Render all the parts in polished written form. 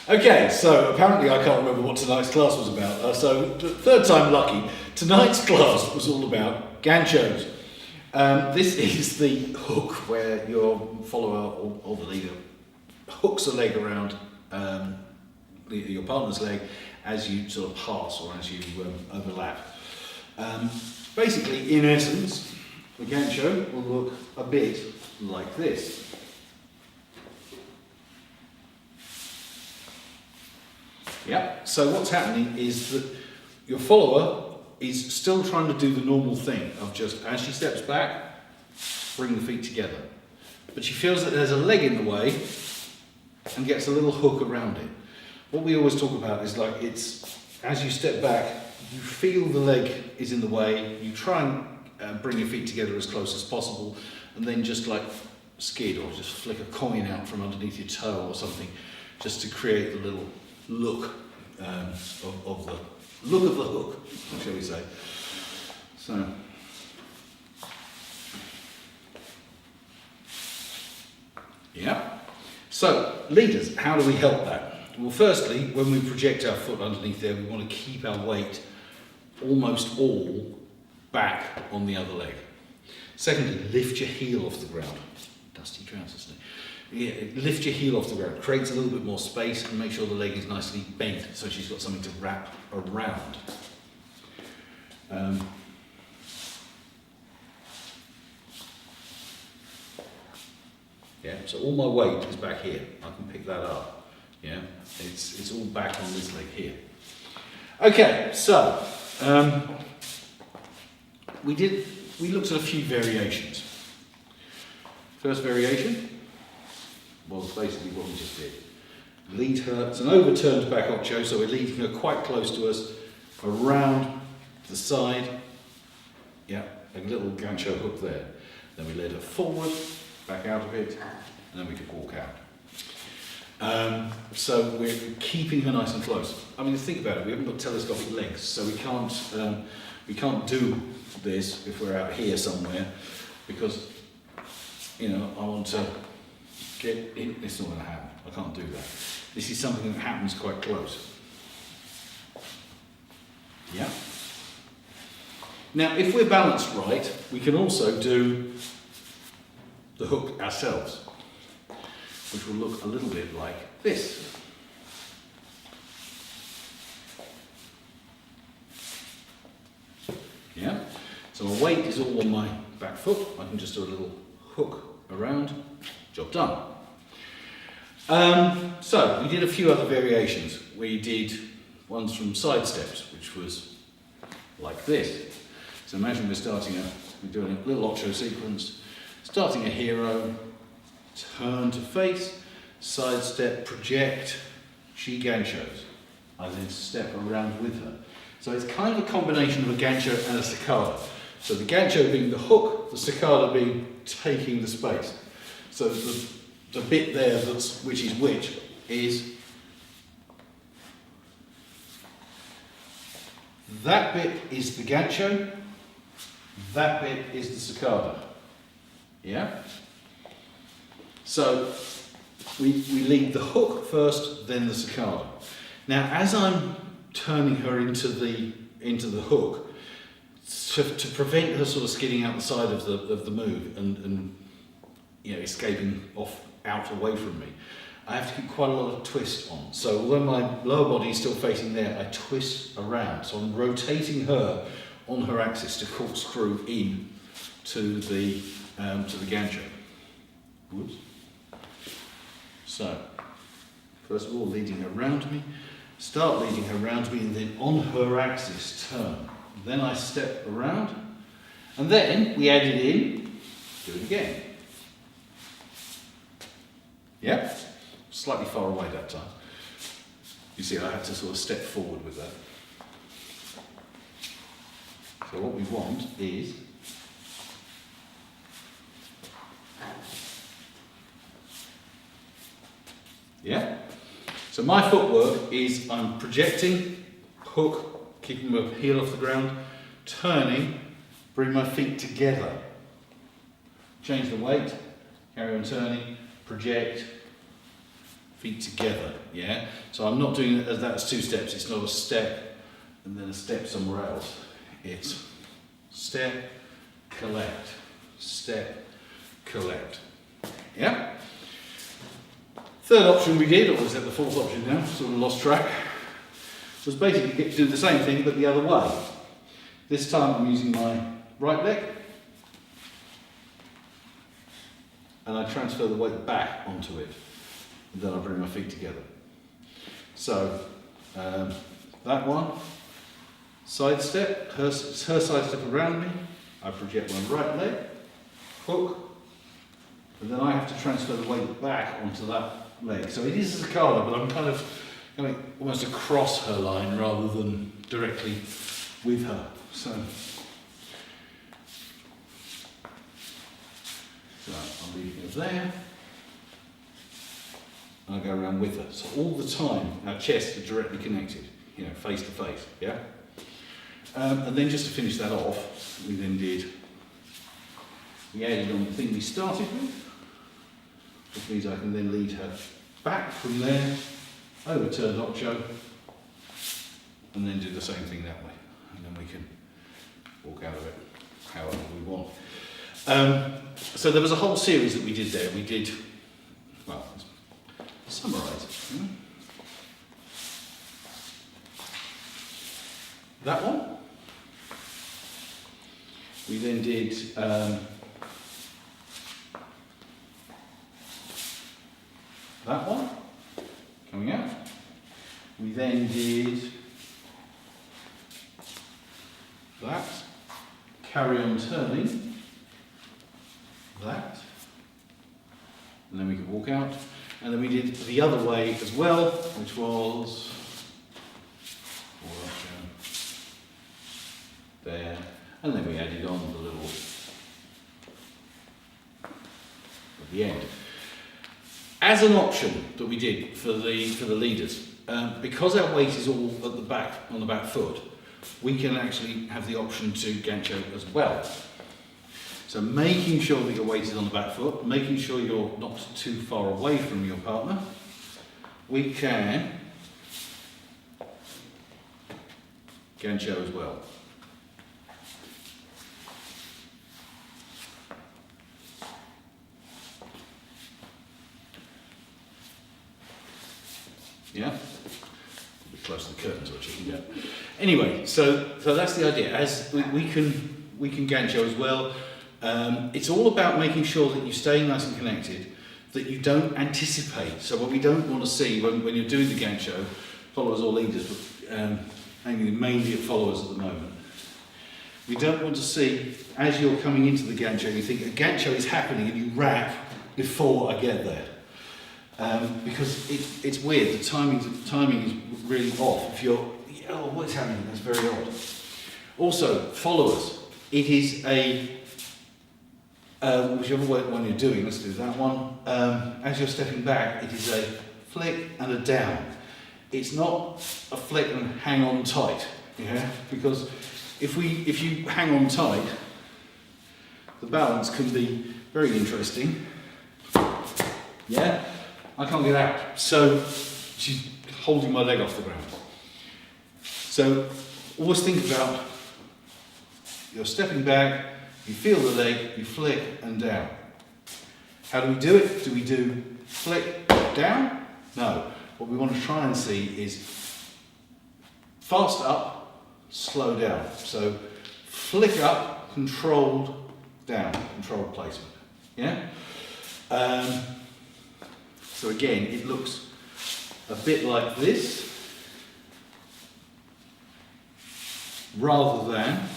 Okay, so apparently I can't remember what tonight's class was about. So third time lucky. Tonight's class was all about ganchos. This is the hook where your follower or the leader hooks a leg around your partner's leg as you sort of pass or as you overlap. Basically, in essence, the gancho will look a bit like this. Yeah, so what's happening is that your follower is still trying to do the normal thing of just, as she steps back, bring the feet together. But she feels that there's a leg in the way and gets a little hook around it. What we always talk about is like, it's, as you step back, you feel the leg is in the way, you try and bring your feet together as close as possible, and then just like skid or just flick a coin out from underneath your toe or something, just to create the little look of the look of the hook, shall we say. So yeah. So leaders, how do we help that? Well, firstly, when we project our foot underneath there, we want to keep our weight almost all back on the other leg. Secondly, lift your heel off the ground. Dusty trousers, isn't it? Yeah, lift your heel off the ground, creates a little bit more space and make sure the leg is nicely bent so she's got something to wrap around. Yeah, so all my weight is back here. I can pick that up. Yeah, it's all back on this leg here. Okay, so we looked at a few variations. First variation was basically what we just did. Lead her, it's an overturned back ocho, so we're leading her quite close to us, around the side, yeah, a little gancho hook there. Then we led her forward, back out of it, and then we could walk out. So we're keeping her nice and close. I mean, think about it, we haven't got telescopic legs, so we can't do this if we're out here somewhere, because, you know, I want to get in. It's not going to happen. I can't do that. This is something that happens quite close. Yeah. Now, if we're balanced right, we can also do the hook ourselves, which will look a little bit like this. Yeah. So my weight is all on my back foot. I can just do a little hook around. Job done. So we did a few other variations. We did ones from side steps, which was like this. So imagine we're doing a little ocho sequence, starting a hero, turn to face, side step, project, she ganchos. I then step around with her. So it's kind of a combination of a gancho and a cicada. So the gancho being the hook, the cicada being taking the space. So the bit there which is that bit is the gancho, that bit is the cicada. Yeah? So we lead the hook first, then the cicada. Now, as I'm turning her into the hook, to prevent her sort of skidding out the side of the move and you know, escaping out away from me, I have to keep quite a lot of twist on. So although my lower body is still facing there, I twist around. So I'm rotating her on her axis to corkscrew in to the gancho. Whoops. So first of all, leading her around me. Start leading her around me, and then on her axis turn. Then I step around, and then we add it in. Do it again. Yeah, slightly far away that time. You see, I had to sort of step forward with that. So what we want is yeah. So my footwork is I'm projecting, hook, keeping my heel off the ground, turning, bring my feet together, change the weight, carry on turning, project, feet together, yeah? So I'm not doing it as 2 steps. It's not a step and then a step somewhere else. It's step, collect, step, collect. Yeah? Third option we did, or was that the fourth option now? Sort of lost track. Was basically do the same thing but the other way. This time I'm using my right leg and I transfer the weight back onto it. And then I bring my feet together. So that one, side step, her side step around me, I project my right leg, hook, and then I have to transfer the weight back onto that leg. So it is a cicada, but I'm kind of going almost across her line rather than directly with her. So I'll leave her there. And I go around with her. So all the time our chests are directly connected, you know, face to face, yeah? And then just to finish that off, we added on the thing we started with, which means I can then lead her back from there, overturn Ocho, and then do the same thing that way. And then we can walk out of it however we want. So there was a whole series that we did there. We did, well, summarise it. That one. We then did that one, coming out. We then did that, carry on turning, that, and then we could walk out. And then we did the other way as well, which was there, and then we added on the little at the end. As an option that we did for the leaders, because our weight is all at the back, on the back foot, we can actually have the option to gancho as well. So making sure that your weight is on the back foot, making sure you're not too far away from your partner, we can gancho as well. Yeah? A bit close to the curtains, which you can get. Anyway, so that's the idea. As we can gancho as well. It's all about making sure that you stay nice and connected, that you don't anticipate. So what we don't want to see when you're doing the gancho, followers or leaders, but aiming mainly at followers at the moment, we don't want to see, as you're coming into the gancho, you think a gancho is happening and you wrap before I get there. Because it's weird, the timing is really off. If you're, oh, what's happening? That's very odd. Also, followers, it is a, whichever one you're doing, let's do that one. As you're stepping back, it is a flick and a down. It's not a flick and hang on tight, yeah? Because if you hang on tight, the balance can be very interesting. Yeah? I can't get out. So she's holding my leg off the ground. So always think about, you're stepping back, you feel the leg, you flick and down. How do we do it? Do we do flick down? No. What we want to try and see is fast up, slow down. So flick up, controlled down, controlled placement. Yeah? So again, it looks a bit like this, rather than,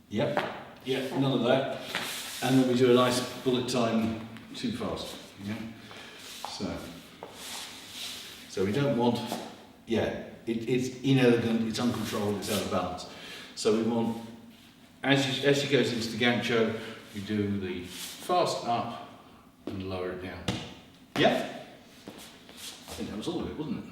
yep, none of that, and then we do a nice bullet time too fast. Yeah? So we don't want, it's inelegant, it's uncontrolled, it's out of balance. So we want, as she goes into the gancho, we do the fast up and lower it down. Yeah? I think that was all of it, wasn't it?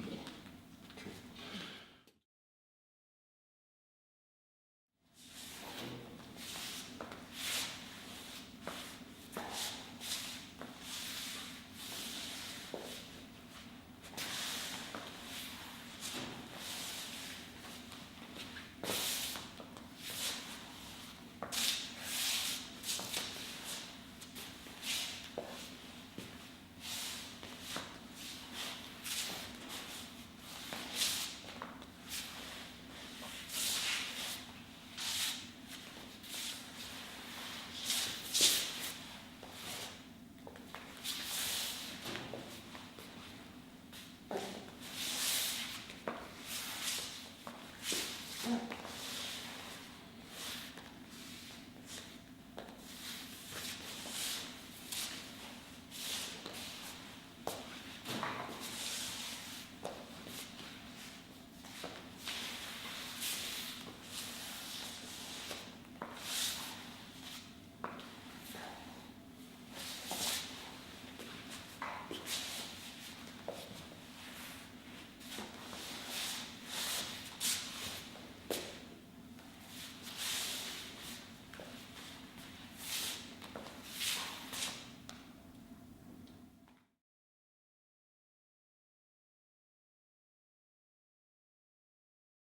Yeah.